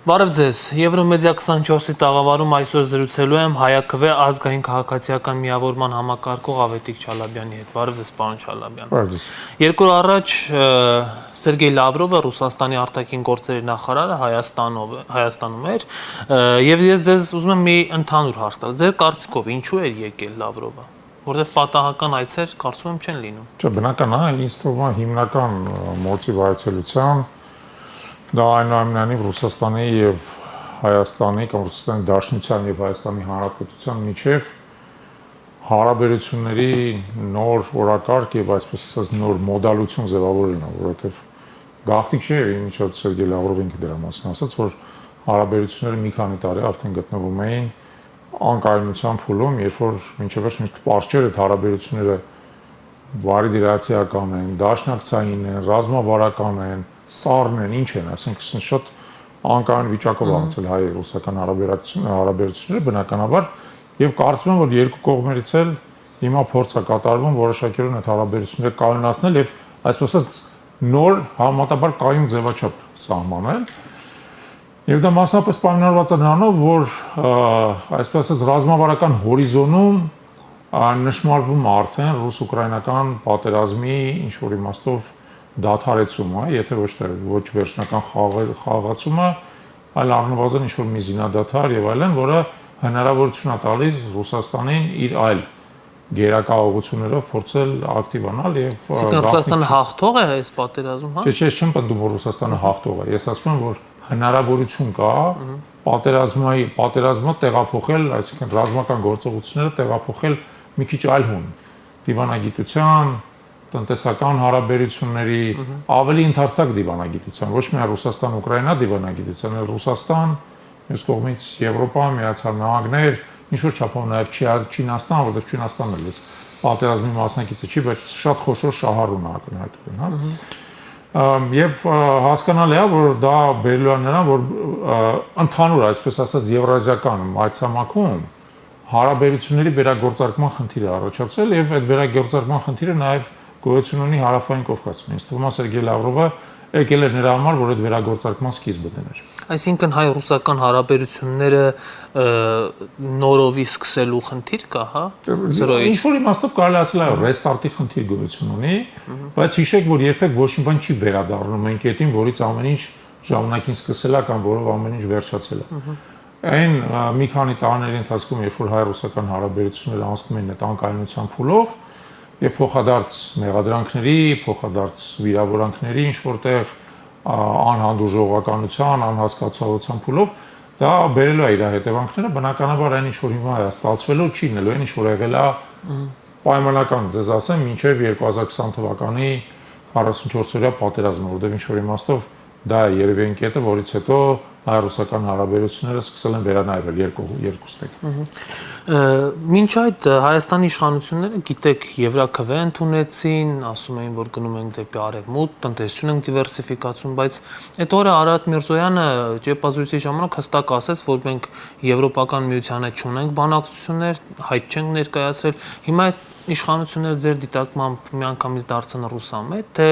Բարև ձեզ, Եվրոմեդիա 24-ի տաղավարում այսօր զրուցելու եմ Հայաքվե ազգային քաղաքացիական միավորման համակարգող Ավետիք Չալաբյանի հետ։ Բարև ձեզ, պարոն Չալաբյան։ Բարև ձեզ։ Երկու օր առաջ Սերգեյ Լավրովը, Ռուսաստանի արտաքին գործերի նախարարը Հայաստանում էր, եւ ես ձեզ ուզում եմ մի ընդհանուր հարց տալ։ Ձեր կարծիքով ինչու էր եկել Լավրովը, որովհետեւ պատահական այցեր կարծում եմ չեն լինում։ Չէ, բնական է, ինձ թվում է հիմնական մոտիվացիայության դա այնուամենայնիվ Ռուսաստանի եւ Հայաստանի կամ Ռուսաստանի Դաշնության եւ Հայաստանի Հանրապետության միջև հարաբերությունների նոր օրակարգ եւ այսպես ասած նոր մոդալություն ձևավորելն է, որովհետեւ գաղտնիք չէ, ինչոց Սերգեյ Լավրովը ինքը դրա մասին ասաց, որ հարաբերությունները մի քանի տարի արդեն գտնվում էին անկայունության փուլում, երբ որ մինչև վերջ միշտ պարզ չէր այդ հարաբերությունները բարի դիրացիական են, դաշնակցային են, ռազմավարական են, սառն են, ինչ են, ասենք շատ անկայուն վիճակով անցել հայ-ռուսական հարաբերությունները բնականաբար եւ կարծում եմ, որ երկու կողմերից էլ հիմա փորձ է կատարվում որոշակիորեն այդ հարաբերությունները կայունացնել եւ այսպես ասած նոր համատաբար կայուն ձևաչափ սահմանել եւ դա մասնապես պայմանավորված է նրանով, որ այսպես ասած ռազմավարական հորիզոնում նշмарվում արդեն ռուս-ուկրաինական պատերազմի ինչ որ իմաստով դադարեցումը, եթե ոչ վերջնական խաղացումը, այլ առնվազն ինչ որ մի զինադադար եւ այլն, որը հնարավորություն է տալիս Ռուսաստանին իր այլ գերակա ուղղություններով փորձել ակտիվանալ եւ Ռուսաստանը հաղթող է այս պատերազմում, հա։ Չէ, չեմ պնդում, որ Ռուսաստանը հաղթող է։ Ես ասում եմ, որ հնարավորություն կա պատերազմը տեղափոխել, այսինքն ռազմական գործողությունները տեղափոխել մի քիչ այլ հուն, դիվանագիտության, տնտեսական հարաբերությունների, ավելի ընդարձակ դիվանագիտության, ոչ միայն Ռուսաստան-Ուկրաինա դիվանագիտության, այլ Ռուսաստան, մյուս կողմից Եվրոպա, Միացյալ Նահանգներ, ինչ-որ չափով նաև Չինաստան, որտեղ Չինաստանն էլ էս պատերազմի մասնակիցը չի, բայց շատ խոշոր շահառուն է ակնհայտում, հա։ Եվ հասկանալի է, որ դա բերելու է նրան, որ ընդհանուր, այսպես ասած, եվրազիական մայրցամաքում հարաբերությունների վերագործարկման խնդիր է առաջացել եւ այդ վերագործարկման խնդիրը նաեւ գոյություն ունի Հարավային Կովկասում։ Ինձ թվում է Սերգեյ Լավրովը եկել էր նրա համար, որ այդ վերագործարկման սկիզբը դներ։ Այսինքն հայ-ռուսական հարաբերությունները նորովի սկսելու խնդիր կա, հա։ Ինչ որ իմաստով կարելի ասել է ռեստարտի խնդիր գոյություն ունի, բայց հիշեք, որ երբեք ոչ մի բան չի վերադառնում այն կետին, որից ամեն ինչ ժամանակին սկսել է կամ որով ամեն ինչ վերջացել է։ Այն մի քանի տարիների ընթացքում, երբ որ հայ-ռուսական հարաբերությունները անցնում են այդ անկայունության փուլով, եւ փոխադարձ մեղադրանքների, փոխադարձ վիրավորանքների ինչ որտեղ անհանդուրժողականության, անհասկացողության փուլով դա բերելու է իր հետևանքները, բնականաբար այն ինչ որ հիմա է ստացվելու չի լինելու, այն ինչ որ եղել է պայմանական, ձեզ ասեմ, մինչև 2020 թվականի 44-օրյա պատերազմը, որտեղ ինչ որ իմաստով դա է երևի այն կետը, որից հետո հայ-ռուսական հարաբերությունները սկսել են վերանայվել երկուստեք։ Մինչ այդ Հայաստանի իշխանությունները, գիտեք, Եվրաքվե ընդունեցին, ասում էին, որ գնում ենք դեպի արևմուտք, տնտեսություն ենք դիվերսիֆիկացում, բայց այդ օրը Արարատ Միրզոյանը ճեպազրույցի ժամանակ հստակ ասաց, որ մենք Եվրոպական միության հետ չունենք բանակցություններ, հայտ չենք ներկայացրել։ Հիմա այս իշխանությունները ձեր դիտարկմամբ միանգամից դարձան ռուսամետ, թե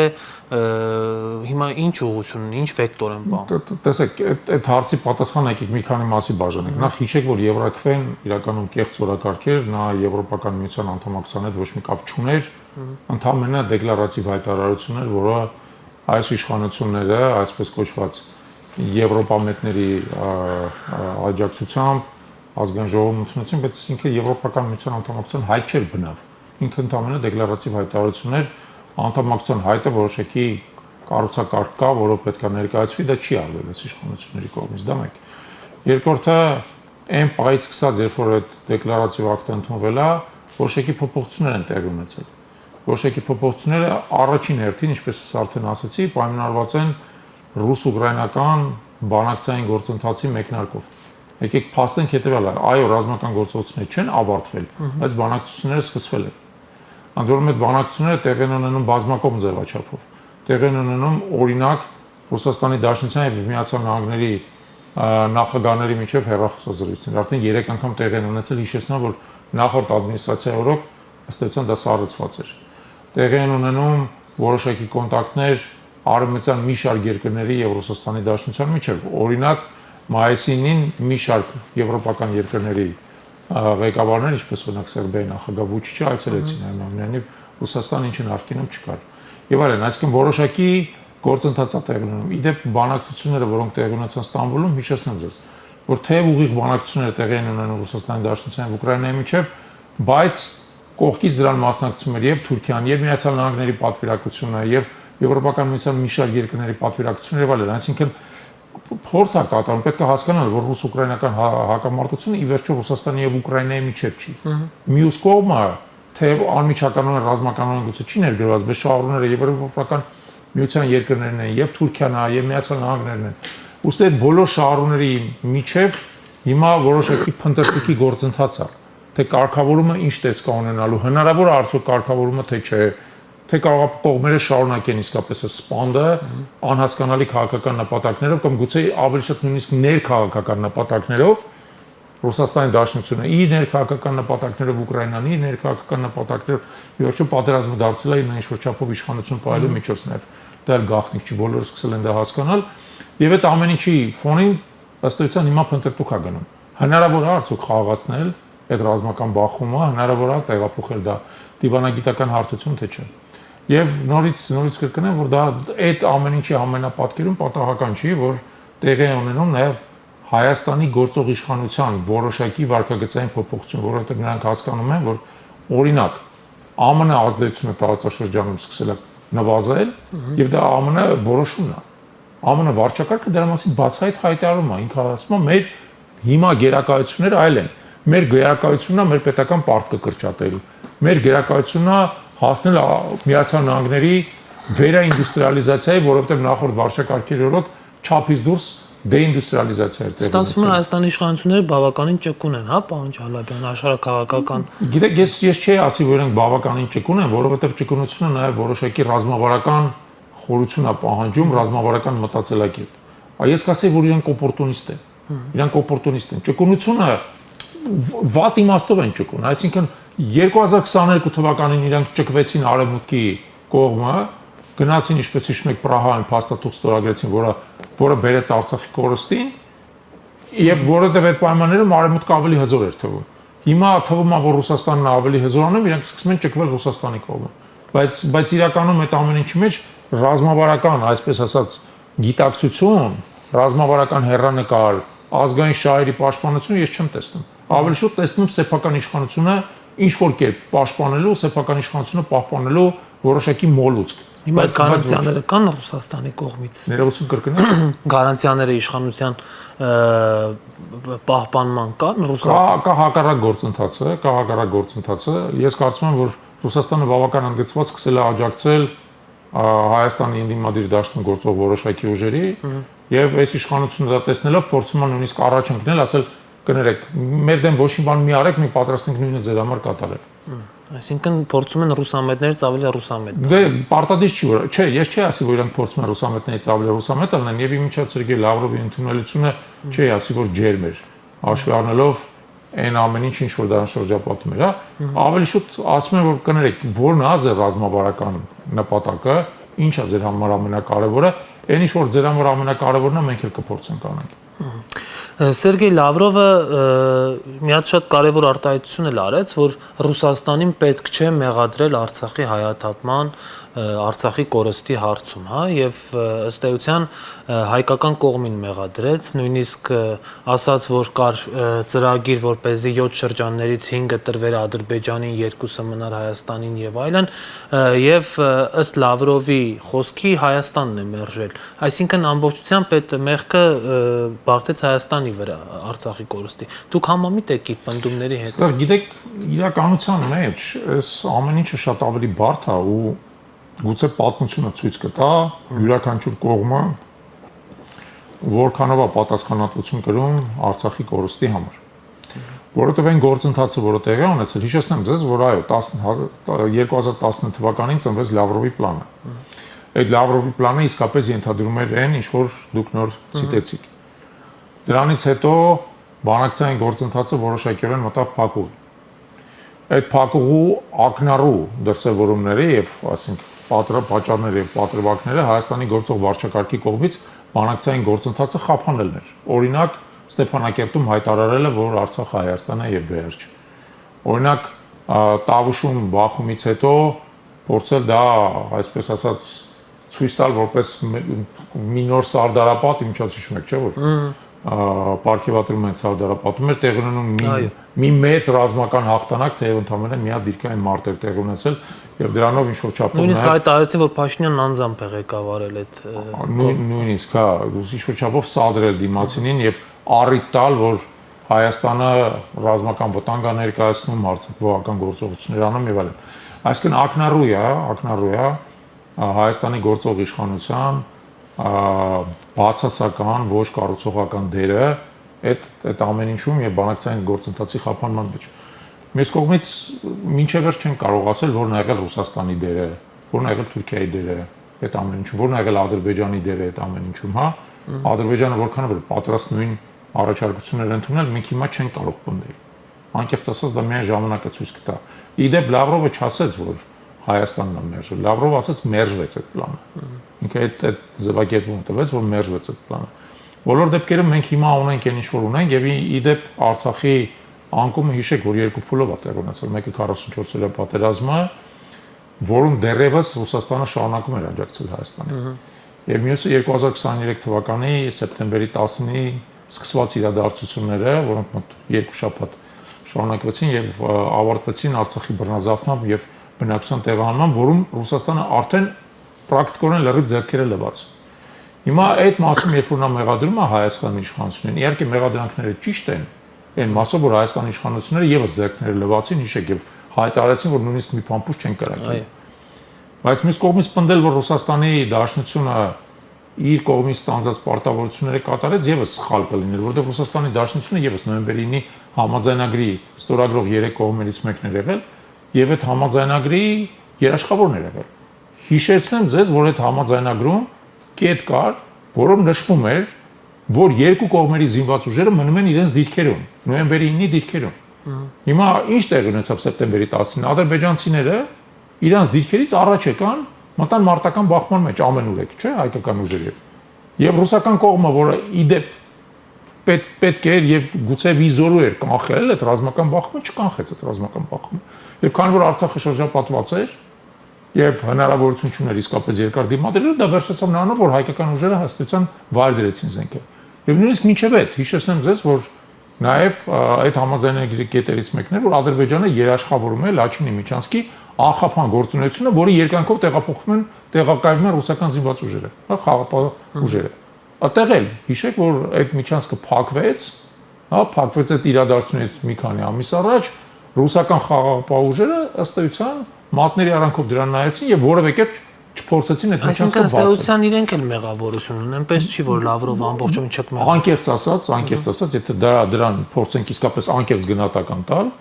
հիմա ինչ ուղղություն ունի, ինչ վեկտոր են բան։ Տեսեք, այդ հարցի պատասխանը եկեք մի քանի մասի բաժանենք։ Նախ հիշեք, որ Եվրաքվեն իրականում կեղծ օրակարգ էր, նա Եվրոպական միության անդամակցության հետ ոչ մի կապ չուներ, ընդհանրապես դեկլարատիվ հայտարարություն էր, որը այս իշխանությունները, այսպես կոչված եվրոպամետների աջակցությամբ ազգային ժողովում ընդունեցին, բայց ինքը Եվրոպական միության անդամակցության հայտ չէր բնավ։ Ինքը ընդհանրապես դեկլարատիվ հայտարարություն էր, անդամակցության հայտը որոշակի կառուցակարգ կա, որով պետք է ներկայացվի, դա չի արվել այս իշխանությունների կողմից, դա մեկ։ Երկրորդը այն պահից սկսած, երբ որ այդ դեկլարատիվ ակտը ընդունվել է, որոշակի փոփոխություններ են տեղի ունեցել։ Որոշակի փոփոխությունները առաջին հերթին, ինչպես ես արդեն ասացի, պայմանավորված են ռուս-ուկրաինական բանակցային գործընթացի մեկնարկով։ Եկեք փաստենք հետևյալը, այո, ռազմական գործողությունները չեն ավարտվել, բայց բանակցությունները սկսվել են։ Ընդ որում այդ բանակցությունները տեղի են ունենում բազմակողմ ձևաչափով։ Տեղի են ունենում օրինակ Ռուսաստանի Դաշնության եւ Միացյալ Նահանգների նախագահների միջև հեռախոսազրույցներ։ Արդեն 3 անգամ տեղի են ունեցել, հիշեցնեմ, որ նախորդ ադմինիստրացիայի օրոք ըստ էության դա սառեցված էր։ Տեղի են ունենում որոշակի կոնտակտներ արևմտյան մի շարք երկրների եւ Ռուսաստանի Դաշնության միջև։ Օրինակ մայիսին մի շարք եվրոպական երկրների ղեկավարներ, ինչպես օրինակ Սերբիայի նախագահ Վուչիչը այցելեցին այնուամենայնիվ Ռուսաստան ինչը նախկինում չկար։ Եվ այլն, այսինքն որոշակի գործընթաց է տեղի ունենում։ Իդեպ բանակցությունները, որոնք տեղի ունեցան Ստամբուլում, հիշեցնեմ ձեզ, որ թեև ուղիղ բանակցությունները տեղի են ունենում Ռուսաստանի Դաշնության եւ Ուկրաինայի միջև, բայց կողքից դրան մասնակցում էր եւ Թուրքիան, եւ Միացյալ Նահանգների պատվիրակությունը, եւ Եվրոպական միության մի շարք երկրների պատվիրակությունները եւ այլն, այսինքն փորձ է կատարում, պետք է հասկանալ, որ ռուս-ուկրաինական հակամարտությունը ի վերջո Ռուսաստանի եւ Ուկրաինայի միջև չի։ Մյուս կողմը, թեև անմիջականորեն ռազմականորեն գուցե չի ներգրաված, բայց շահառուները եւ Եվրոպական միության երկրներն են, եւ Թուրքիան, եւ Միացյալ Նահանգներն են։ Ուստի այդ բոլոր շահառուների միջև հիմա որոշակի փնտրտուքի գործընթաց է, թե կարգավորումը ինչ տեսք է ունենալու, հնարավոր է արդյոք կարգավորումը թե չէ, թե կարող է կողմերը շարունակեն իսկապես սպանդը անհասկանալի քաղաքական նպատակներով կամ գուցե ավելի շատ նույնիսկ ներքաղաքական նպատակներով Ռուսաստանի Դաշնությունը իր ներքաղաքական նպատակներով Ուկրաինան իր ներքաղաքական նպատակներով ի վերջո պատերազմը դարձել է ինչ-որ չափով իշխանություն պահելու միջոց նաև դա էլ գաղտնիք չի, բոլորը սկսել են դա հասկանալ եւ այդ ամեն ինչի ֆոնին ըստ էության հիմա փնտրտուք է գնում։ Հնարավոր է արդյոք խաղացնել այդ ռազմական բախումը, հնարավոր է տեղափոխել դա դիվանագիտական հարթություն թե չէ։ Եվ նորից կրկնեմ, որ դա այդ ամեն ինչի ամենապատկերում պատահական չի, որ տեղի է ունենում նաև Հայաստանի գործող իշխանության որոշակի վարկագծային փոփոխություն, որովհետև նրանք հասկանում են, որ օրինակ ԱՄՆ ազդեցությունը տարածաշրջանում սկսել է նվազել, եւ դա ԱՄՆ որոշումն է։ ԱՄՆ վարչակարգը դրա մասին բացահայտ հայտարարում է, ինքը ասում է մեր հիմա գերակայությունները այլ են։ Մեր գերակայությունն է մեր պետական պարտքը կրճատել։ Մեր գերակայությունն է հասնել Միացյալ Նահանգների վերաինդուստրիալիզացիայի, որովհետև նախորդ վարչակարգերի օրոք չափից դուրս դեինդուստրիալիզացիա էր տեղի ունեցել։ Ստացվում է Հայաստանի իշխանությունները բավականին ճկուն են, հա, պարոն Ջալաբյան, աշխարհաքաղաքական։ Գիտեք, ես չէի ասի, որ իրենք բավականին ճկուն են, որովհետև ճկունությունը նաև որոշակի ռազմավարական խորություն է պահանջում, ռազմավարական մտածելակերպ։ Ես կասեի, որ իրենք օպորտունիստ են։ Իրենք օպորտունիստ են։ Ճկունությունը վատ իմաստով են ճկուն, այսինքն 2022 թվականին իրենք ճկվեցին արևմուտքի կողմը, գնացին ինչպես հիշում եք Պրահայում փաստաթուղթ ստորագրեցին, որը բերեց Արցախի կորստին, եւ որովհետեւ այդ պայմաններում արևմուտքը ավելի հզոր էր թվում։ Հիմա թվում է, որ Ռուսաստանն ավելի հզորանում, իրենք սկսում են ճկվել Ռուսաստանի կողմը։ Բայց իրականում այդ ամեն ինչի մեջ ռազմավարական, այսպես ասած, գիտակցություն, ռազմավարական հեռանկար, ազգային շահերի պաշտպանություն ես չեմ տեսնում։ Ավելի շուտ տեսնում սեփական իշխանությունը ինչ որ կերպ պաշտպանելու, սեփական իշխանությունը պահպանելու որոշակի մոլուցք։ Հիմա գարանտիաները կան Ռուսաստանի կողմից։ Ներողություն կրկնեմ։ Գարանտիաները իշխանության պահպանման կան Ռուսաստանի։ Կա հակառակ գործընթացը, Ես կարծում եմ, որ Ռուսաստանը բավական ընդգծված սկսել է աջակցել Հայաստանի ընդդիմադիր դաշտում գործող որոշակի ուժերի եւ այս իշխանությունը դա տեսնելով փորձում է նույնիսկ առաջ ընկնել, ասել կներեք, մեր դեմ ոչ մի բան մի արեք, մենք պատրաստ ենք նույնը ձեր համար կատարել։ Այսինքն փորձում են ռուսամետներից ավելի ռուսամետ։ Դե պարտադիր չի որ, չէ, ես չի ասի, որ իրանք փորձում են ռուսամետներից ավելի ռուսամետ լինեն եւ իմիջիատ Սերգեյ Լավրովի ընդունելությունը չի ասի, որ ջերմ էր, հաշվի առնելով այն ամեն ինչ որ դրան շրջապատում էր, հա։ Ավելի շուտ ասում են, որ կներեք, որն է ձեր ռազմավարական նպատակը, ինչ է ձեր համար ամենակարևորը, այն ինչ որ ձեր համար ամենակարևորն է, մենք էլ կփորձենք անենք։ Սերգեյ Լավրովը մի հատ շատ կարևոր արտահայտություն էլ արեց, որ Ռուսաստանին պետք չէ մեղադրել Արցախի հայաթափման, Արցախի կորստի հարցում, հա, եւ ըստ էության հայկական կողմին մեղադրեց, նույնիսկ ասաց, որ կար ծրագիր, որպեսզի 7 շրջաններից 5-ը տրվեր Ադրբեջանին, 2-ը մնար Հայաստանին եւ այլն, եւ ըստ Լավրովի խոսքի Հայաստանն է մերժել։ Այսինքն ամբողջությամբ այդ մեղքը բարդեց Հայաստանի վրա Արցախի կորստի։ Դուք համամիտ եք իր պնդումների հետ։ Ստեղ գիտեք, իրականության մեջ այս ամեն ինչը շատ ավելի բարդ է ու գուցե պատմությունը ցույց կտա յուրաքանչյուր կողմը որքանով է պատասխանատվություն կրում Արցախի կորստի համար։ Որովհետև այն գործընթացը, որը տեղի ունեցել, հիշեցնեմ ձեզ, որ այո, 2010 թվականին ծնվեց Լավրովի պլանը։ Այդ Լավրովի պլանը իսկապես ենթադրում էր այն, ինչ որ դուք նոր ցիտեցիք։ Դրանից հետո բանակցային գործընթացը որոշակիորեն մտավ փակուղի։ Այդ փակուղու ակնառու դրսևորումները եւ, ասենք, պատճառները եւ պատրվակները Հայաստանի գործող վարչակարգի կողմից բանակցային գործընթացը խափանելն էր։ Օրինակ, Ստեփանակերտում հայտարարել է, որ Արցախը Հայաստան է եւ վերջ։ Օրինակ Տավուշում Բախումից հետո փորձել դա, այսպես ասած, ցույց տալ որպես մի նոր սարդարապատ, ինչած հիշում եք, չէ՞ որ Պարքեվատրում են սարդարապատում էր տեղի ունենում մի մեծ ռազմական հաղթանակ, թեև ընդհանրապես մի հատ դիրքային մարտ էր տեղի ունեցել եւ դրանով ինչ որ չափով նույնիսկ հայտարարեցին, որ Փաշինյանն անձամբ է ղեկավարել այդ նույնիսկ հա ինչ որ չափով սադրել դիմացինին եւ առիթ տալ, որ Հայաստանը ռազմական վտանգ է ներկայացնում, հարձակողական գործողություններ անում եւ այլն։ Այսինքն ակնառու է Հայաստանի գործող իշխանության բացասական, ոչ կառուցողական դերը այդ ամեն ինչում եւ բանակցային գործընթացի խափանման մեջ։ Մյուս կողմից մինչև վերջ չեն կարող ասել, որն է եղել Ռուսաստանի դերը, որն է եղել Թուրքիայի դերը այդ ամեն ինչում, որն է եղել Ադրբեջանի դերը այդ ամեն ինչում, հա։ Ադրբեջանը որքանով է պատրաստ նույն առաջարկություններ ընդունել, մենք հիմա չենք կարող պնդել։ Անկեղծ ասած դա միայն ժամանակը ցույց կտա։ Իդեպ Լավրովը չասեց, որ Հայաստանն է մերժել։ Լավրովը ասաց մերժվեց այդ պլանը։ Ինքը այդ ձևակերպումը տվեց, որ մերժվեց այդ պլանը։ Բոլոր դեպքերում մենք հիմա ունենք այն ինչ որ ունենք եւ իդեպ Արցախի անկումը հիշեք, որ երկու փուլով է տեղ ունեցել, մեկը 44-օրյա պատերազմը, որում դեռևս Ռուսաստանը շարունակում էր աջակցել Հայաստանին։ Եվ մյուսը 2023 թվականի սեպտեմբերի 10-ի սկսված իրադարձությունները, որոնք մոտ 2 շաբաթ շարունակվեցին եւ ավարտվեցին Արցախի բռնազավթությամբ եւ բնակչության տեղահանմամբ, որում Ռուսաստանը արդեն պրակտիկորեն լրիվ ձեռքերը լվաց։ Հիմա այդ մասում երբ որ նա մեղադրում է Հայաստանի իշխանություններին, իհարկե մեղադրանքները ճիշտ են, այն մասով որ Հայաստանի իշխանությունները եւս ձեռքները լվացին, հիշեք, եւ հայտարարեցին, որ նույնիսկ մի փամփուշ չեն կրակել։ Բայց մյուս կողմից պնդել, որ Ռուսաստանի Դաշնությունը իր կողմից ստանձած պարտավորությունները կատարեց, եւս սխալ կլիներ, որովհետեւ Ռուսաստանի Դաշնությունը եւս նոյեմբերի 9-ի համաձայնագրի ստորագրող 3 կողմերից մեկն էր եղել, եւ այդ համաձայնագրի երաշխավորն էր եղել։ Հիշեցնեմ ձեզ, որ այդ համաձայնագրում կետ կար, որում նշվում էր, որ երկու կողմերի զինված ուժերը մնում են իրենց դիրքերում, նոյեմբերի 9-ի դիրքերում։ Հիմա ինչ տեղի ունեցավ սեպտեմբերի 10-ին, ադրբեջանցիները իրենց դիրքերից առաջ եկան, մտան մարտական բախման մեջ ամենուրեք, չէ՞, հայկական ուժերը։ Եվ ռուսական կողմը, որը իդեպ պետք էր եւ գուցե վիզորու էր կանխել այդ ռազմական բախումը, չկանխեց այդ ռազմական բախումը։ Եվ քանի որ Արցախը շրջապատված էր եւ հնարավորություն չուներ իսկապես երկար դիմադրելու, դա վերջացավ նրանով, որ հայկական ուժերը հաստատության վայր դրեցին զենքը։ Եվ նույնիսկ մինչև այդ հիշեցնեմ ձեզ, որ նաեւ այդ համաձայնագրի կետերից մեկն էր, որ Ադրբեջանը երաշխավորում է Լաչինի Միչանսկի անխափան գործունեությունը, որի երկայնքով տեղակայվում են ռուսական զինված ուժերը, հա, խաղաղ ուժերը։ Այդտեղ էլ հիշեք, որ այդ Միչանսկը փակվեց, հա, փակվեց այդ իրադարձությունից մի քանի ամիս առաջ, ռուսական խաղաղ ուժերը ըստ էության մատների արանքով դրան նայեցին եւ որևէ կերպ չփորձեցին այդ Միչանսկը բացել։ Այսինքն ըստ էության իրենք էլ մեղավորություն ունեն, այնպես չի, որ Լավրովը ամբողջովին չկմեղավոր։ Անկեղծ ասած, եթե դրան փորձենք իսկապես անկեղծ գնահատական տալ,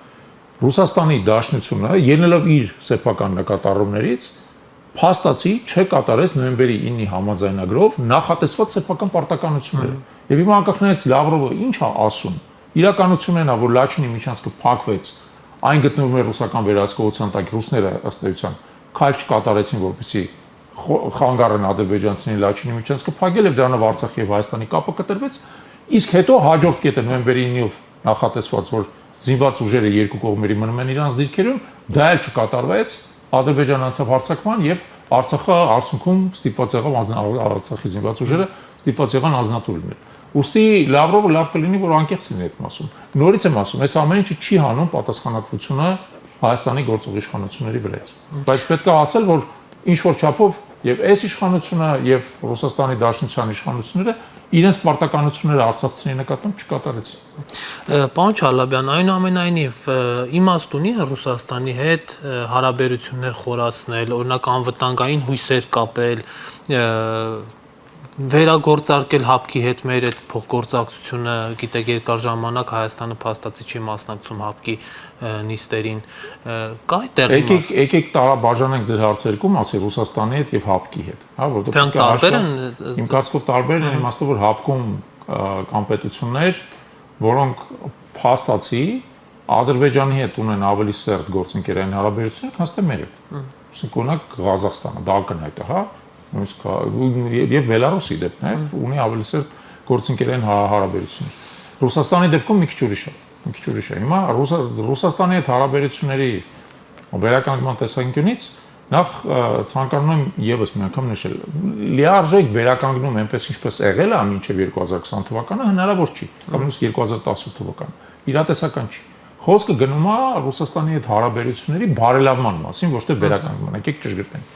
Ռուսաստանի Դաշնությունը ելնելով իր սեփական նկատառումներից փաստացի չկատարեց նոյեմբերի 9-ի համաձայնագրով նախատեսված սեփական պարտականությունները։ Եվ հիմա անկախնից Լավրովը ինչ է ասում, իրականությունն է, որ Լաչինի Միչանսկը փակվեց, այն գտնվում է ռուսական վերահսկողության տակ, ռուսները ըստ էության քայլ չկատարեցին, որպեսզի խանգարեն ադրբեջանցիների Լաչինի Միչանսկը փակել եւ դրանով Արցախի եւ Հայաստանի կապը կտրվեց, իսկ հետո հաջորդ կետը նոյեմբերի 9-ով նախատեսված, որ զինված ուժերը երկու կողմերի մնում են իրանց դիրքերում, դա էլ չկատարվեց, Ադրբեջանը անցավ հարձակման եւ Արցախը արդյունքում ստիպված եղավ Արցախի զինված ուժերը ստիպված եղան ազնատուր լինել։ Ոստի Լավրովը լավ կլինի, որ անկեղծ լինի այդ մասում։ Նորից եմ ասում, այս ամեն ինչը չի հանում պատասխանատվությունը Հայաստանի գործող իշխանությունների վրայից։ Բայց պետք է ասել, որ ինչ որ չափով եւ այս իշխանությունը եւ Ռուսաստանի Դաշնության իշխանությունները իրենց պարտականությունները արցախցիների նկատմամբ չկատարեցին։ Պարոն Չալաբյան, այնուամենայնիվ իմաստ ունի Ռուսաստանի հետ հարաբերություններ խորացնել, օրինակ անվտանգային հույսեր կապել, վերագործարկել ՀԱՊԿ-ի հետ մեր այդ փոխգործակցությունը, գիտեք, երկար ժամանակ Հայաստանը փաստացի չի մասնակցում ՀԱՊԿ-ի նիստերին, կա այդտեղ իմաստ։ Եկեք տարաբաժանենք ձեր հարցերկում, ասի Ռուսաստանի հետ եւ ՀԱՊԿ-ի հետ, հա, որովհետեւ դրանք տարբեր են։ Իմ կարծիքով տարբեր են, իմաստով որ ՀԱՊԿ-ում կան պետություններ, որոնք փաստացի Ադրբեջանի հետ ունեն ավելի սերտ գործընկերային հարաբերություններ, քան թե մեր հետ։ Այսինքն օրինակ Ղազախստանը, դա ակնհայտ է, հա, եւ Բելարուսի դեպքում ունի ավելի սերտ գործընկերային հարաբերություններ։ Ռուսաստանի դեպքում մի քիչ ուրիշ է։ Հիմա Ռուսաստանի հետ հարաբերությունների վերականգնման տեսանկյունից նախ ցանկանում եմ եւս մի անգամ նշել, լիարժեք վերականգնում այնպես ինչպես եղել է մինչև 2020 թվականը հնարավոր չի, կամ նույնիսկ 2018 թվականը։ Իրատեսական չի։ Խոսքը գնում է Ռուսաստանի հետ հարաբերությունների բարելավման մասին, ոչ թե վերականգնման։ Եկեք ճշգրտենք։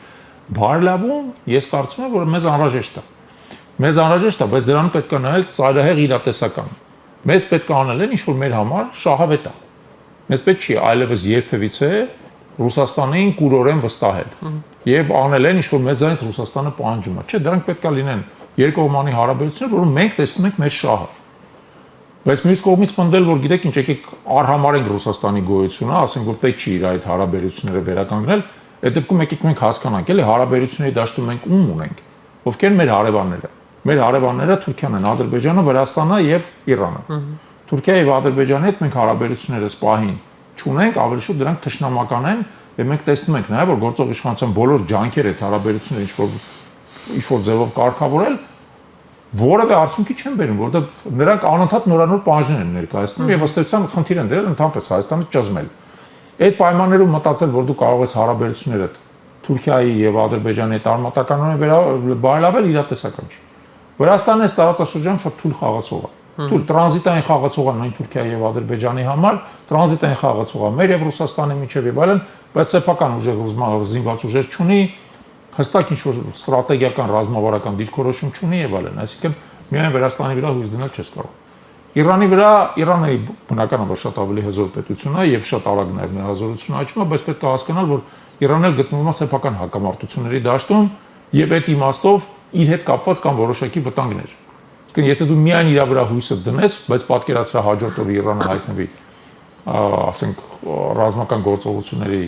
Բարելավում ես կարծում եմ, որ մեզ անհրաժեշտ է։ Մեզ անհրաժեշտ է, բայց դրան պետք է նայել ծայրահեղ իրատեսական։ Մեզ պետք է անել ինչ որ մեր համար շահավետ է։ Մեզ պետք չի այլևս երբևիցե Ռուսաստանին կուրորեն վստահել եւ անել ինչ որ մեզանից Ռուսաստանը պահանջում է։ Չէ, դրանք պետք է լինեն երկկողմանի հարաբերություններ, որոնք մենք տեսնում ենք մեր շահը։ Բայց մյուս կողմից պնդել, որ գիտեք ինչ, եկեք արհամարենք Ռուսաստանի գոյությունը, ասենք որ պետք չի իր այդ հարաբերությունները վերականգնել, այդ դեպքում եկեք մենք հասկանանք, էլի հարաբերությունների դաշտում մենք ում ունենք, ովքեր մեր հարևանները։ Մեր հարևանները Թուրքիան են, Ադրբեջանը, Վրաստանը եւ Իրանը։ Թուրքիայի եւ Ադրբեջանի հետ մենք հարաբերությունները սպահին չունենք, ավելի շուտ դրանք թշնամական են, եւ մենք տեսնում ենք նաեւ որ գործող իշխանության բոլոր ջանքերը այդ հարաբերությունները ինչ որ ձևով կարգավորել որևէ արդյունքի չեն բերում, որովհետեւ նրանք անընդհատ նորանոր պահանջներ են ներկայացնում եւ ըստ էության խնդիր են դրել ընդհանրապես Հայաստանը ճզմել։ Այդ պայմաններում մտածել, որ դու կարող ես հարաբերությունները Թուրքիայի եւ Ադրբեջանի հետ արմատականորեն բարելավել իրատեսական չի։ Վրաստանը այս տարածաշրջանում շատ թույլ խաղացող է։ Թույլ տրանզիտային խաղացող է նույն Թուրքիայի եւ Ադրբեջանի համար, տրանզիտային խաղացող է մեր եւ Ռուսաստանի միջեւ եւ այլն, բայց սեփական ուժեղ զինված ուժեր չունի, հստակ ինչ-որ ստրատեգիական ռազմավարական դիրքորոշում չունի եւ այլն, այսինքն միայն Վրաստանի վրա հույս դնել չես կարող։ Իրանի վրա Իրանը բնականաբար շատ ավելի հզոր պետություն է եւ շատ արագ նաեւ նրա հզորությունը աճում է, բայց պետք է հասկանալ, որ Իրանն էլ գտնվում է սեփական հակամարտությունների դաշտում եւ այդ իմաստով իր հետ կապված կան որոշակի վտանգներ։ Իսկ եթե դու միայն իր վրա հույսը դնես, բայց պատկերացրա հաջորդ օրը Իրանը հայտնվի, ասենք ռազմական գործողությունների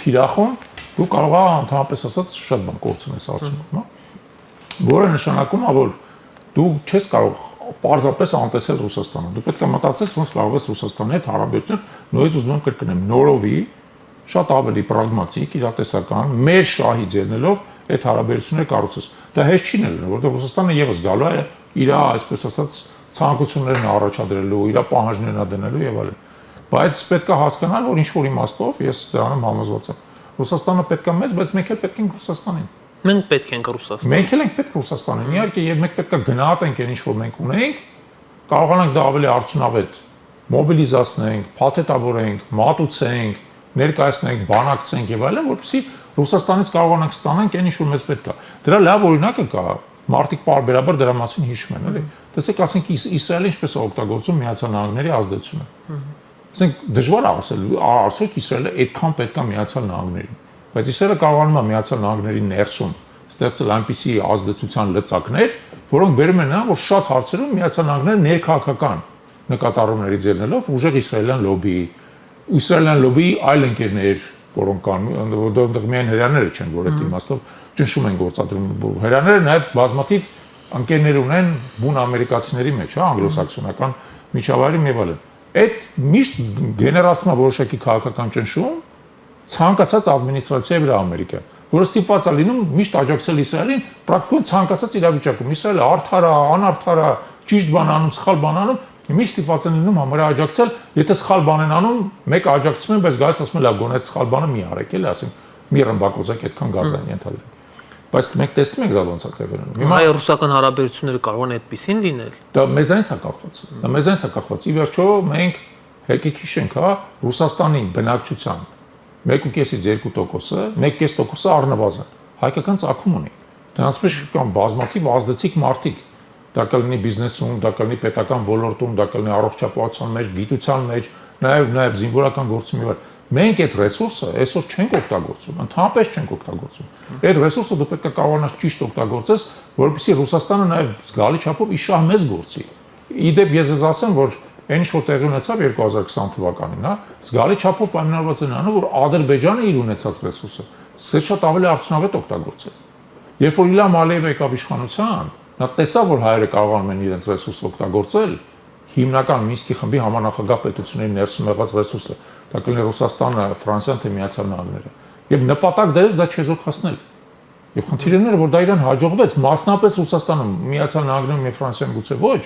թիրախում, դու կարող ես ընդհանրապես ասած շատ բան կորցնես արդյունքում, հա։ Որը նշանակում է, որ դու չես կարող պարզապես անտեսել Ռուսաստանը։ Դու պետք է մտածես, ոնց կարող ես Ռուսաստանի հետ հարաբերություն նույնիսկ ուզում եմ կրկնեմ, նորովի շատ ավելի պրագմատիկ, իրատեսական, մեր շահից ելնելով այդ հարաբերությունները կառուցես։ Դա հեշտ չի լինելու, որովհետև Ռուսաստանը եւս գալու է իր, այսպես ասած, ցանկություններն առաջադրելու, իր պահանջներն դնելու եւ այլն։ Բայց պետք է հասկանալ, որ ինչ որ իմաստով ես դրանում համոզված եմ։ Ռուսաստանը պետք է մեզ, բայց մենք էլ պետք ենք Ռուսաստանին։ Մենք պետք ենք Ռուսաստանին։ Մենք էլ ենք պետք Ռուսաստանին։ Իհարկե, եւ մենք պետք է գնահատենք այն ինչ որ մենք ունենք, կարողանանք դա ավելի արդյունավետ մոբիլիզացնենք, փաթեթավորենք, մատուցենք, ներկայացնենք, բանակցենք եւ այլն, որպեսզի Ռուսաստանից կարողանանք ստանանք այն ինչ որ մեզ պետք է։ Դրա լավ օրինակը կա, մարդիկ պարբերաբար դրա մասին հիշում են, էլի։ Տեսեք, ասենք Իսրայելը ինչպես է օգտագործում Միացյալ Նահանգների ազդեցությունը։ Ասենք դժվար է ասել, արդյոք Իսրայելը այդքան պետք է Միացյալ Նահանգներին, բայց Իսրայելը կարողանում է Միացյալ Նահանգների ներսում ստեղծել այնպիսի ազդեցության լծակներ, որոնք բերում են նրան, որ շատ հարցերում Միացյալ Նահանգները ներքաղաքական նկատառումներից ելնելով ուժեղ իսրայելյան լոբի, իսրայելյան լոբիի այլ ընկերներ, որոնք կան, որտեղ միայն հրեաները չեն, որ այդ իմաստով ճնշում են գործադրում։ Հրեաները նաև բազմաթիվ ընկերներ ունեն բուն ամերիկացիների մեջ, հա, անգլոսաքսոնական միջավայրում եւ այլն։ Այդ միշտ գեներացնում է որոշակի քաղաքական ճնշում ցանկացած ադմինիստրացիայի վրա Ամերիկա, որը ստիպված է լինում միշտ աջակցել Իսրայելին, պրակտիկորեն ցանկացած իրավիճակում։ Իսրայելը արդար է, անարդար է, ճիշտ բան անում, սխալ բան անում, միշտ ստիպված են լինում համարը աջակցել, եթե սխալ բան են անում, մեկը աջակցում են, բայց գալիս ասում են լավ, գոնե այդ սխալ բանը մի արեք, էլի, ասենք, մի ռմբակոծեք, այդքան գազ են ենթադրել։ Բայց մենք տեսնում ենք դա ոնց է տևանում։ Հիմա հայ-ռուսական հարաբերությունները կարող են այդպիսին լինել։ Դա մեզանից է կախված։ Դա մեզանից է կախված։ Ի վերջո մենք եկեք հիշենք, հա, Ռուսաստանի բնակչության 1.5-ից 2%-ը, 1.5%-ը առնվազն հայկական ծագում ունի։ Դրանց մեջ կան բազմաթիվ ազդեցիկ մարդիկ։ Դա կլինի բիզնեսում, դա կլինի պետական ոլորտում, դա կլինի առողջապահության մեջ, գիտության մեջ, նաև զինվորական գործում եւ այլն։ Մենք այդ ռեսուրսը այսօր չենք օգտագործում, ընդհանրապես չենք օգտագործում։ Այդ ռեսուրսը դու պետք է կարողանաս ճիշտ օգտագործես, որովհետեւ Ռուսաստանը նաև զգալի չափով իշահ մեզ գործի։ Իդեպ ես ասեմ, որ այն ինչ որ տեղի ունեցավ 2020 թվականին, հա, զգալի չափով պայմանավորված են անում, որ Ադրբեջանը իր ունեցած ռեսուրսը շատ ավելի արդյունավետ օգտագործել։ Երբ որ Իլհամ Ալիևը եկավ իշխանության, նա տեսավ, որ հայերը կարողանում են իրենց ռեսուրսը օգտագործել, հիմնական Մինսկի խմբի համանախագահ պետությունների ներսում եղած ռեսուրսը, դա կլինի Ռուսաստանը, Ֆրանսիան թե Միացյալ Նահանգները, եւ նպատակ դրեց դա չեզոքացնել։ Եվ խնդիրները, որ դա իրեն հաջողվեց, մասնապես Ռուսաստանում, Միացյալ Նահանգներում եւ Ֆրանսիայում գուցե ոչ,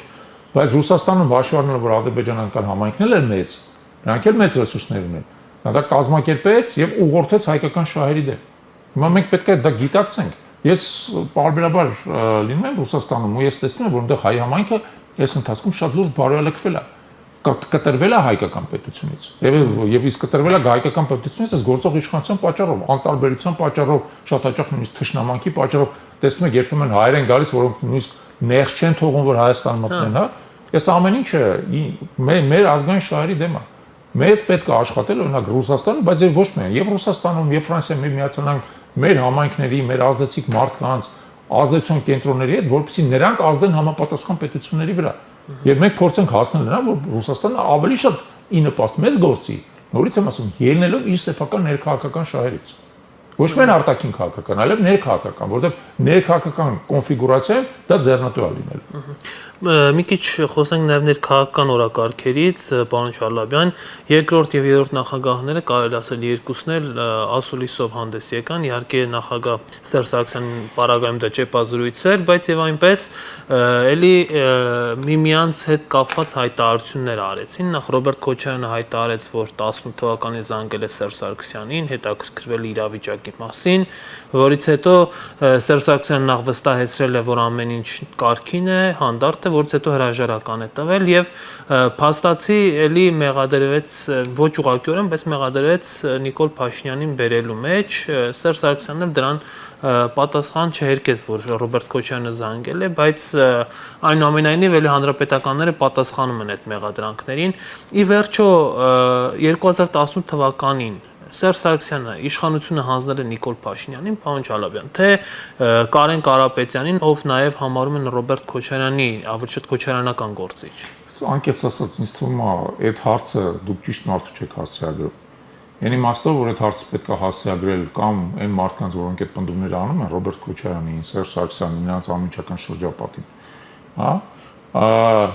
Բայց Ռուսաստանում հաշվի առնելով, որ ադրբեջանական համայնքն էլ մեծ, նրանք էլ մեծ ռեսուրսներ ունեն, նա դա կազմակերպեց եւ ուղղորդեց հայկական շահերի դեմ։ Հիմա մենք պետք է դա գիտակցենք։ Ես պարբերաբար լինում եմ Ռուսաստանում ու ես տեսնում եմ, որ այնտեղ հայ համայնքը այս ընթացքում շատ լուրջ բարոյալքվել է, կտրվել է հայկական պետությունից եւ իսկ կտրվել է հայկական պետությունից այս գործող իշխանության պատճառով, անտարբերության պատճառով, շատ հաճախ նույնիսկ թշնամանքի պատճառով տեսնում եք երբեմն հայեր են գալիս, որոնք նույնիսկ ներս չեն թողում, որ Հայաստան մտնեն, հա։ Այս ամեն ինչը մեր ազգային շահերի դեմ է։ Մեզ պետք է աշխատել օրինակ Ռուսաստանում, բայց եւ ոչ միայն, եւ Ռուսաստանում, եւ Ֆրանսիայում, եւ Միացյալ Նահանգներում մեր համայնքների, մեր ազդեցիկ մարդկանց, ազդեցության կենտրոնների հետ, որպեսզի նրանք ազդեն համապատասխան պետությունների վրա։ Եվ մենք փորձենք հասնել նրան, որ Ռուսաստանը ավելի շատ ի նպաստ մեզ գործի, նորից եմ ասում, ելնելով իր սեփական ներքաղաքական շահերից։ Ոչ միայն արտաքին քաղաքական, այլև ներքաղաքական, որովհետև ներքաղաքական կոնֆիգուրացիայում դա ձեռնտու է լինելու։ Մի քիչ խոսենք նաև ներքաղաքական օրակարգերից, պարոն Չալաբյան, երկրորդ եւ երրորդ նախագահները կարելի ասել երկուսն էլ ասուլիսով հանդես եկան, իհարկե նախագահ Սերժ Սարգսյանն պարագայում դա ճեպազրույց էր, բայց եւ այնպես էլի միմյանց հետ կապված հայտարարություններ արեցին։ Նախ Ռոբերտ Քոչարյանը հայտարարեց, որ 18 թվականին զանգել է Սերժ Սարգսյանին, հետաքրքրվել իրավիճակի մասին, որից հետո Սերժ Սարգսյանն նախ վստահեցրել է, որ ամեն ինչ կարգին է, հանդարտ է, որից հետո հրաժարական է տվել եւ փաստացի էլի մեղադրվեց ոչ ուղղակիորեն, բայց մեղադրվեց Նիկոլ Փաշինյանին բերելու մեջ։ Սերժ Սարգսյանն էլ դրան պատասխան չհերկեց, որ Ռոբերտ Քոչարյանը զանգել է, բայց այնուամենայնիվ էլի հանրապետականները պատասխանում են այդ մեղադրանքներին։ Ի վերջո 2018 թվականին Սերժ Սարգսյանը իշխանությունը հանձնել է Նիկոլ Փաշինյանին, պարոն Չալաբյան, թե Կարեն Կարապետյանին, ով նաև համարում են Ռոբերտ Քոչարյանի ավելի շատ քոչարյանական գործիչ։ Անկեղծ ասած, ինձ թվում է, այդ հարցը դուք ճիշտ մարդու չեք հասցեագրում։ Այն իմաստով, որ այդ հարցը պետք է հասցեագրել կամ այն մարդկանց, որոնք այդ պնդումները անում են, Ռոբերտ Քոչարյանին, Սերժ Սարգսյանին, նրանց անմիջական շրջապատին, հա,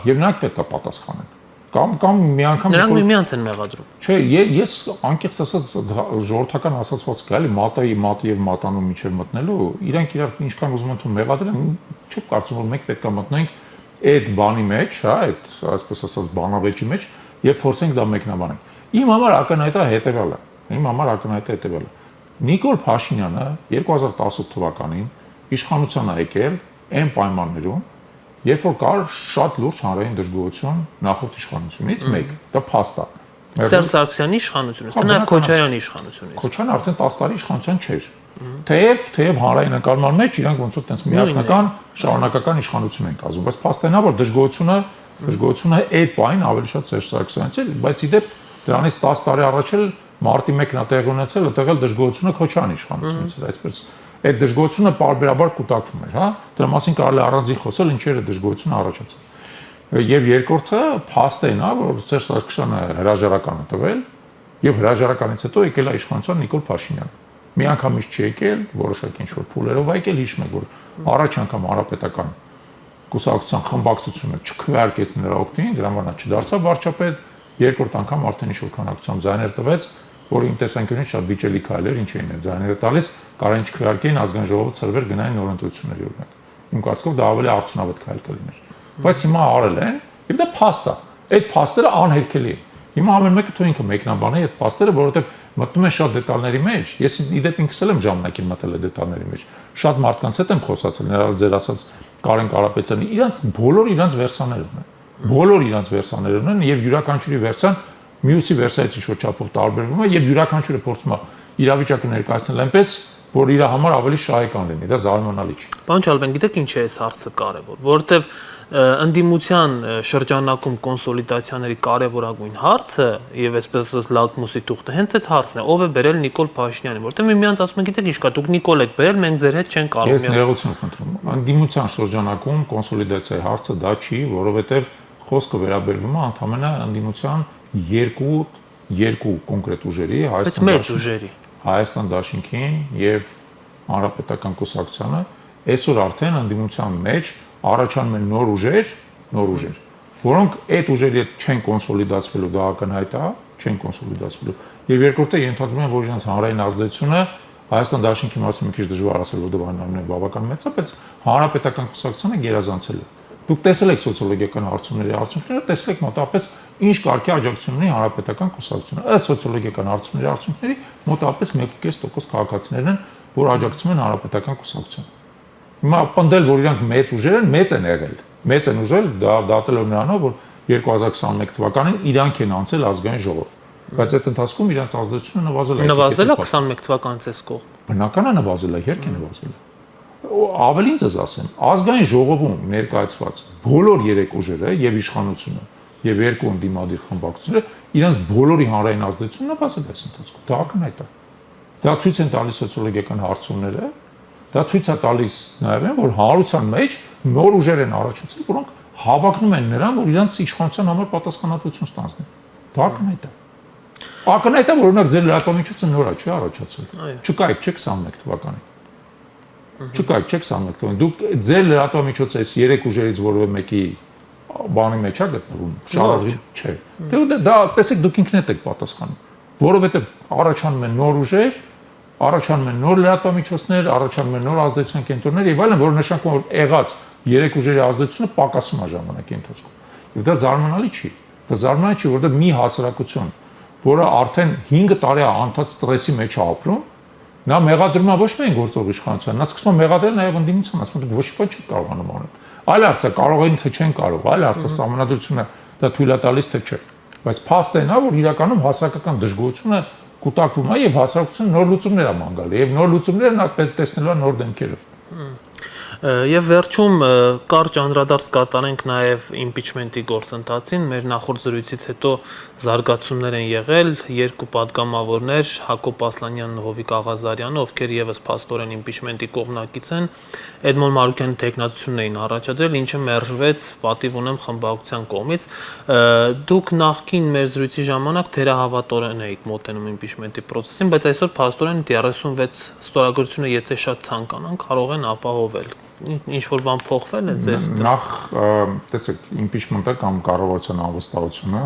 եւ նրանք պետք է պատասխանեն։ Կամ մի անգամ նրանք միմյանց են մեղադրում։ Չէ, ես անկեղծ ասած ժողովրդական ասացված կա, էլի մատի եւ մատանու միջև մտնելու, իրանք իրար ինչքան ուզում են թվում մեղադրեն, չեմ կարծում որ մենք պետք է մտնենք այդ բանի մեջ, հա, այդ այսպես ասած բանավեճի մեջ եւ փորձենք դա մեկնաբանել։ Իմ համար ակնհայտը հետեւյալը։ Նիկոլ Փաշինյանը 2018 թվականին իշխանության է եկել այն պայմաններում, երբ որ կար շատ լուրջ հանրային դժգոհություն նախորդ իշխանությունից մեկ, դա փաստ է։ Սերժ Սարգսյանի իշխանությունից, թե նաև Քոչարյանի իշխանությունից։ Քոչարյանը արդեն 10 տարի իշխանության չէր։ Թեև հանրային նկարման մեջ իրանք ոնց որ տես միասնական շարունակական իշխանություն են կազմում, բայց փաստն է, որ դժգոհությունը այդ պայն ավելի շատ Սերժ Սարգսյանից էր, բայց իդեպ դրանից 10 տարի առաջ էլ մարտի 1-ն է տեղի ունեցել, այդտեղ էլ դժգոհությունը Քոչարյանի իշխանությունից էր, այսպես այդ դժգոհությունը պարբերաբար կուտակվում էր, հա, դրա մասին կարելի է առանձին խոսել, ինչեր է դժգոհությունը առաջացել։ Եվ երկրորդը փաստն է, որ Սերժ Սարգսյանը հրաժարական է տվել, եւ հրաժարականից հետո եկել է իշխանության Նիկոլ Փաշինյանը։ Մի անգամից չի եկել, որոշակի ինչ-որ փուլերով եկել, հիշում եք, որ առաջ անգամ հանրապետական կուսակցության խմբակցությունը չքվեարկեց նրա օգտին, դրա համար նա չդարձավ վարչապետ, երկրորդ անգամ արդեն ինչ-որ քանակությամբ ձայներ տվեց, որ իմ տեսանկյունից շատ վիճելի քայլ էր, ինչ էին այդ ձայները տալիս, կարան չքվեարկեին ազգային ժողովը ծրվեր գնային նոր ընտրությունների օրինակ։ Իմ կարծիքով դա ավելի արդյունավետ քայլ կլիներ։ Բայց հիմա արել են, եւ դա փաստ է։ Այդ փաստերը անհերքելի են։ Հիմա ամեն մեկը թող ինքը մեկնաբանի այդ փաստերը, որովհետեւ մտնում են շատ դետալների մեջ։ Ես իդեպ ինքս էլ եմ ժամանակին մտել այդ դետալների մեջ։ Շատ մարդկանց հետ եմ խոսացել, ներառյալ ձեր ասած Կարեն Կարապետյանի, իրանց վերսաներն ունեն եւ յուրաքանչյուրի վերսան մյուսի վերսայից ինչ-որ չափով տարբերվում է եւ յուրաքանչյուրը փորձում է իրավիճակը ներկայացնել այնպես, որ իր համար ավելի շահեկան լինի, դա զարմանալի չէ։ Պարոն Չալաբյան, գիտեք ինչ է այս հարցը կարևոր, որովհետեւ ընդդիմության շրջանակում կոնսոլիդացիաների կարևորագույն հարցը եւ այսպես ասած լակմուսի թուղթը հենց այդ հարցն է, ով է բերել Նիկոլ Փաշինյանին, որովհետեւ միմյանց ասում են, գիտեք ինչ կա, դուք Նիկոլ եք բերել, մենք ձեր հետ չենք կարող։ Ես ներողություն խնդրում եմ։ Ընդդիմության շրջանակում կոնսոլիդացիայի հարցը դա չի, որովհետեւ խոսքը վերաբերվում է ընդհանրապես ընդդիմության երկու կոնկրետ ուժերի, Հայաստան Դաշինքին եւ Հանրապետական կուսակցությանը, այսօր արդեն ընդդիմության մեջ առաջանում են նոր ուժեր, որոնք այդ ուժերի հետ չեն կոնսոլիդացվելու, դա ակնհայտ է, չեն կոնսոլիդացվելու։ Եվ երկրորդը ենթադրում են, որ իրենց հանրային ազդեցությունը Հայաստան Դաշինքի մասին մի քիչ դժվար ասել, որ դա բավական մեծ է, բայց Հանրապետական կուսակցությանը գերազանցել է։ Դուք տեսել եք սոցիոլոգիական հարցումների արդյունքները, տեսել եք մոտավորապես ինչ կարգի աջակցություն ունի հանրապետական կուսակցությունը։ Ըստ սոցիոլոգիական հարցումների արդյունքների մոտավորապես 1.5% քաղաքացիներն են, որ աջակցում են հանրապետական կուսակցությանը։ Հիմա պնդել, որ իրանք մեծ ուժեր են, մեծ են եղել։ Մեծ են ուժել, դա դատելով նրանով, որ 2021 թվականին իրանք են անցել ազգային ժողով։ Բայց այդ ընթացքում իրանք ազդեցությունը նվազել է։ Նվազել է 21 թվականից այս կողմ։ Բնական է նվազել է, երբ է նվազել։ Ավելին ձեզ ասեմ, ազգային ժողովում ներկայացված բոլոր երեք ուժերը եւ իշխանությունը եւ երկու ընդդիմադիր խմբակցությունները իրենց բոլորի հանրային ազդեցությունը նվազել է այս ընթացքում։ Դա ակնհայտ է։ Դա ցույց են տալիս սոցիոլոգիական հարցումները, դա ցույց է տալիս նաեւ, որ հանրության մեջ նոր ուժեր են առաջացել, որոնք հավակնում են նրան, որ իրենց իշխանության համար պատասխանատվություն ստանձնեն։ Դա ակնհայտ է։ Ակնհայտ է, որ օրինակ ձեր լրատվամիջոցը նոր է, չի առաջացել։ Չկա, չէ 21 թվականին։ Չկա, չէ 21 թվականին։ Դուք ձեր լրատվամիջոցը այս երեք ուժերից որևէ մեկի բանի մեջ է գտնվում, շարժի չէ։ Դե դա տեսեք դուք ինքներդ եք պատասխանում, որովհետև առաջանում են նոր ուժեր, առաջանում են նոր լրատվամիջոցներ, առաջանում են նոր ազդեցության կենտրոններ եւ այլն, որը նշանակում է, որ եղած երեք ուժերի ազդեցությունը պակասում է ժամանակի ընթացքում։ Եվ դա զարմանալի չի։ Դա զարմանալի չի, որովհետև մի հասարակություն, որը արդեն 5 տարի է անընդհատ ստրեսի մեջ է ապրում, նա մեղադրում է ոչ միայն գործող իշխանության, նա սկսում է մեղադրել նաև ընդդիմության, ասում է ոչ մի բան չի կարողանում անել։ Այլ հարց է, կարող են թե չեն կարող, այլ հարց է, սահմանադրությունը դա թույլ է տալիս թե չէ։ Բայց փաստը նա, որ իրականում հասարակական դժգոհությունը կուտակվում է եւ հասարակությունը նոր լուծումներ է ման գալի եւ նոր լուծումները նա պետք տեսնելու է նոր դեմքերով։ Եվ վերջում կարճ անդրադարձ կատարենք նաև իմպիչմենտի գործընթացին։ Մեր նախորդ զրույցից հետո զարգացումներ են եղել, երկու պատգամավորներ Հակոբ Ասլանյանն ու Հովիկ Աղազարյանը, ովքեր եւս փաստորեն իմպիչմենտի կողմնակից են, Էդմոն Մարուկյանի տեխնացությունն էին առաջադրել, ինչը մերժվեց պատիվ ունեմ խմբակցության կողմից։ Դուք նախքին մեր զրույցի ժամանակ թերահավատորեն եք մոտենում իմպիչմենտի process-ին, բայց այսօր փաստորեն 36 ստորագրությունը, եթե շատ ցանկանան, կարող են ապահովել։ Ինչ որ բան փոխվել է ձեր նախ տեսեք impeachment-ը կամ կառավարության անվստահությունը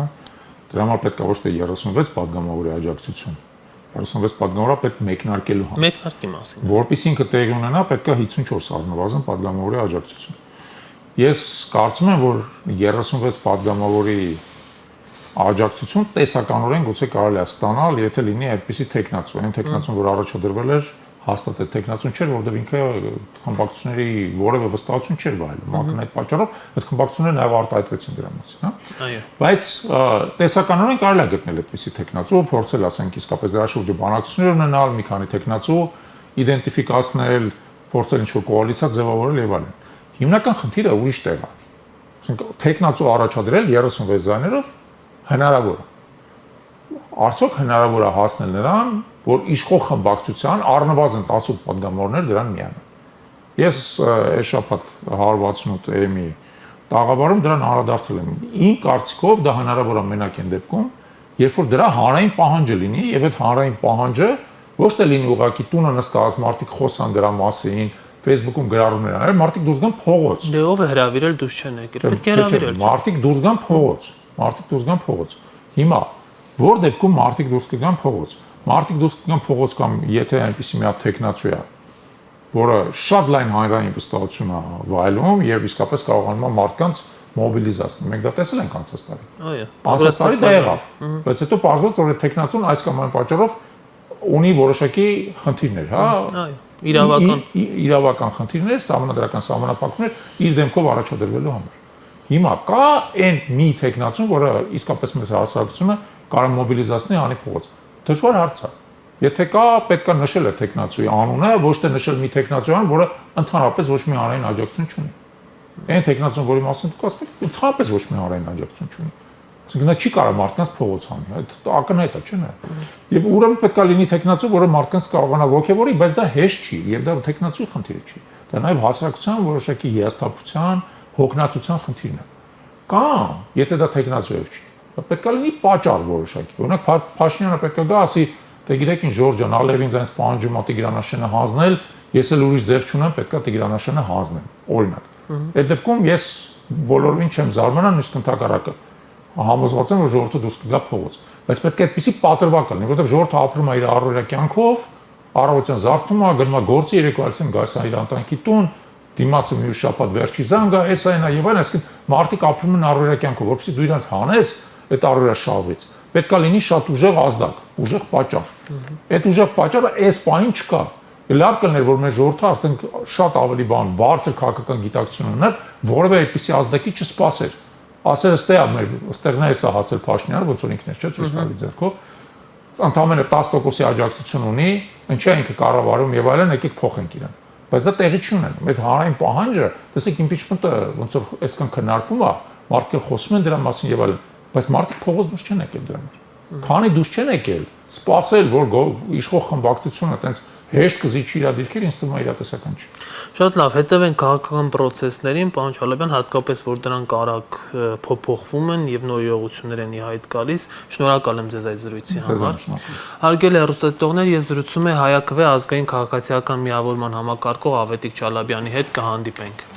դրա համար պետք է ոչ թե 36 падգամավորի աջակցություն 36 падգամավորը պետք մեկնարկելու համար մեկնարկի մասին որպես ինքը տեղի ունենա պետք է 54 առնվազն падգամավորի աջակցություն ես կարծում եմ որ 36 падգամավորի աջակցություն տեսականորեն գուցե կարելի է ստանալ եթե լինի այդպիսի տեխնացու այն տեխնացուն որ առաջադրվել էր հաստատ է տեխնացուն չէր, որովհետև ինքը խմբակցությունների որևէ վստահություն չէր վայելում։ Ակն այդ պատճառով այդ խմբակցությունները նաև արտահայտվեցին դրա մասին, հա։ Այո։ Բայց տեսականորեն կարելի է գտնել այդպիսի տեխնացու, փորձել ասենք իսկապես դրա շուրջը բանակցություններ ունենալ, մի քանի տեխնացու իդենտիֆիկացնել, փորձել ինչ-որ կոալիցիա ձևավորել եւ այլն։ Հիմնական խնդիրը ուրիշ տեղ է։ Ասենք տեխնացու առաջադրել 36 ձայներով հնարավոր է։ Արդյոք հնարավոր է հասնել նրան, որ իշխող խմբակցության առնվազն 18 падգամավորներ դրան միանան։ Ես այս շաբաթ 168 AM-ի տաղավարում դրան անդրադարձել եմ։ Իմ կարծիքով դա հնարավոր է մենակ այն դեպքում, երբ որ դրա հանրային պահանջը լինի, եւ այդ հանրային պահանջը ոչ թե լինի ուղղակի տունը նստած, մարդիկ խոսան դրա մասին, Facebook-ում գրառումներ անել, մարդիկ դուրս գան փողոց։ Դե ով է հրավիրել դուրս չեն եկել։ Պետք է հրավիրել։ Մարդիկ դուրս գան փողոց։ Մարդիկ դուրս գան փողոց։ Հիմա որ դեպքում մարդիկ դուրս կգան փողոց։ Մարդիկ դուրս կգան փողոց կամ եթե այնպեսի մի հատ տեխնացու է, որը շատ լայն հանրային վստահություն է վայելում եւ իսկապես կարողանում է մարդկանց մոբիլիզացնել։ Մենք դա տեսել ենք անցած տարի։ Այո։ Անցած տարի դա եղավ։ Բայց հետո պարզվեց, որ այդ տեխնացուն այս կամ այն պատճառով ունի որոշակի խնդիրներ, հա։ Այո։ Իրավական խնդիրներ, սահմանադրական սահմանափակումներ իր դեմքով առաջադրվելու համար։ Հիմա կա այն մի տեխնացուն, որը իսկապես մեծ հասարակությունը կարող է մոբիլիզացնել անի փողոց։ Դժվար հարց է։ Եթե կա, պետք է նշել է տեխնացուի անունը, ոչ թե նշել մի տեխնացույան, որը ընդհանրապես ոչ մի հանրային աջակցություն չունի։ Այն տեխնացուն, որի մասին դուք ասում եք, ընդհանրապես ոչ մի հանրային աջակցություն չունի։ Այսինքն նա չի կարող մարդկանց փողոց հանի, այդ ակնհայտ է, չէ՞։ Եվ ուրեմն պետք է լինի տեխնացու, որը մարդկանց կարողանա ոգևորի, բայց դա հեշտ չի, եւ դա տեխնացուի խնդիրը չի։ Դա նաեւ հասարակության որոշակի հիասթափության, հոգնածության խնդիրն է։ Կամ, եթե դա տեխնացուով չի, պետք է լինի պատճառ որոշակի։ Օրինակ Փաշինյանը պետք է գա, ասի, դե գիտեք ինչ Ժորժ ջան, Ալևին ձայնս պահանջում է Տիգրանաշենը հանձնել, ես էլ ուրիշ ձև չունեմ, պետք է Տիգրանաշենը հանձնեմ, օրինակ։ Այդ դեպքում ես բոլորովին չեմ զարմանա, նույնիսկ ընդհակառակը համոզված եմ, որ ժողովուրդը դուրս կգա փողոց։ Բայց պետք է այդպիսի պատրվակ լինի, որովհետև ժողովուրդը ապրում է իր առօրյա կյանքով, առավոտյան զարթնում է, գնում է գործի, երեկոյան գալիս է իր ընտանիքի տուն, դիմացը մի շաբաթ վերջի զանգա, էս այնա եւ այլն, այսինքն մարդիկ ապրում են առօրյա կյանքով, որովհետեւ դու իրանց հանես այդ առօրյա շահից։ Պետք է լինի շատ ուժեղ ազդակ, ուժեղ պատճառ։ Այդ ուժեղ պատճառը այս պահին չկա։ Լավ կլներ, որ մեր ժողովուրդը արդեն շատ ավելի բարձր քաղաքական գիտակցություն ուներ, որևէ այդպիսի ազդակի չսպասեր։ Ասել ըստեղն է սա հասել Փաշինյանը, ոնց որ ինքն է, չէ՞, ցույց տալի ձեռքով։ Ընդամենը 10%-ի աջակցություն ունի, ինչա ինքը կառավարում եւ այլն, եկեք փոխենք իրան։ Բայց դա տեղի չունեն։ Այդ հանրային պահանջը, տեսեք impeachment-ը ոնց որ այսքան քննարկվում է, մարդիկ խոսում են դրա մասին եւ այլն, բայց մարդիկ փողոց դուրս չեն եկել դրա համար։ Քանի դուրս չեն եկել, սпасել, որ իշխող խմբակցությունը այտենց հեշտ կզիջի իր դիրքեր, ինձ թվում է իրատեսական չի։ Շատ լավ, հետևենք քաղաքական process-ներին, պարոն Չալաբյան, հատկապես որ դրանք արագ փոփոխվում են եւ նոր իրողություններ են ի հայտ գալիս։ Շնորհակալ եմ ձեզ այս զրույցի համար։ Հարգելի հեռուստատիտողներ, ես զրուցում եմ Հայաքվե ազգային քաղաքացիական միավորման համակարգող Ավետիք Չալաբյանի հետ, կհանդիպենք։